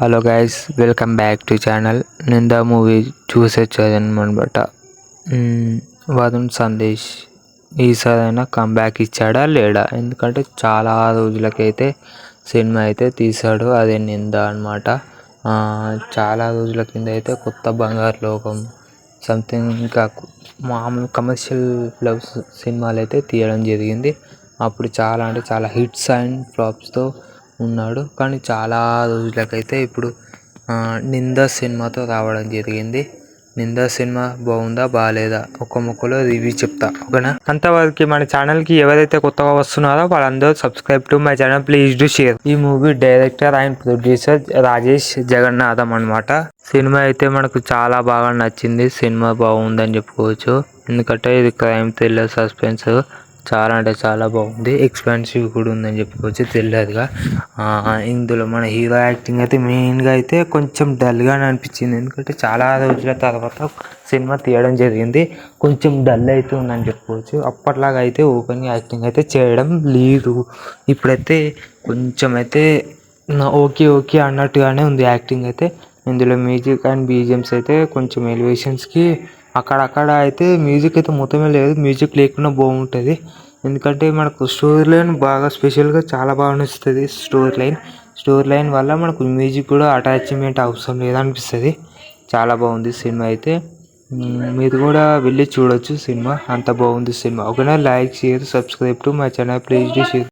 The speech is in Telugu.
Hello guys, welcome back to channel. నింద మూవీ చూసొచ్చానమాట. వరుణ్ సందేశ్ ఈసారైనా కంబ్యాక్ ఇచ్చాడా లేడా? ఎందుకంటే చాలా రోజులకైతే సినిమా అయితే తీశాడు, అదే నింద అనమాట. చాలా రోజుల కింద అయితే కొత్త బంగారు లోకం సంథింగ్ ఇంకా మామూలు కమర్షియల్ లవ్ సినిమాలు అయితే తీయడం జరిగింది. అప్పుడు చాలా అంటే చాలా హిట్స్ అండ్ ఫ్లాప్స్తో ఉన్నాడు. కానీ చాలా రోజులకైతే ఇప్పుడు నింద సినిమాతో రావడం జరిగింది. నింద సినిమా బాగుందా బాగాలేదా ఒక ముక్కలో రివ్యూ చెప్తా, ఓకేనా? అంతవరకు మన ఛానల్కి ఎవరైతే కొత్తగా వస్తున్నారో వాళ్ళందరూ subscribe to my channel, please do share. ఈ movie director and producer Rajesh Jagannatham అనమాట. సినిమా అయితే మనకు చాలా బాగా నచ్చింది. సినిమా బాగుందని చెప్పుకోవచ్చు. ఎందుకంటే ఇది క్రైమ్ థ్రిల్లర్ సస్పెన్స్ చాలా అంటే చాలా బాగుంది. ఎక్స్పెన్సివ్ కూడా ఉందని చెప్పుకోవచ్చు థ్రిల్లర్గా. ఇందులో మన హీరో యాక్టింగ్ అయితే మెయిన్గా అయితే కొంచెం డల్గానే అనిపించింది. ఎందుకంటే చాలా రోజుల తర్వాత సినిమా తీయడం జరిగింది. కొంచెం డల్ అయితే ఉందని చెప్పుకోవచ్చు. అప్పట్లాగా అయితే ఓపెన్గా యాక్టింగ్ అయితే చేయడం లేదు. ఇప్పుడైతే కొంచెం అయితే ఓకే ఓకే అన్నట్టుగానే ఉంది యాక్టింగ్ అయితే. ఇందులో మ్యూజిక్ అండ్ బీజిఎమ్స్ అయితే కొంచెం ఎలివేషన్స్కి అక్కడక్కడ అయితే మ్యూజిక్ అయితే మొత్తమే లేదు. మ్యూజిక్ లేకుండా బాగుంటుంది. ఎందుకంటే మనకు స్టోరీ లైన్ బాగా స్పెషల్గా చాలా బాగా నచ్చుతుంది. స్టోరీ లైన్ వల్ల మనకు మ్యూజిక్ కూడా అటాచ్మెంట్ అవసరం లేదనిపిస్తుంది. చాలా బాగుంది సినిమా అయితే. మీరు కూడా వెళ్ళి చూడొచ్చు సినిమా, అంత బాగుంది సినిమా, ఓకేనా? Like, share, subscribe to my channel, please do share.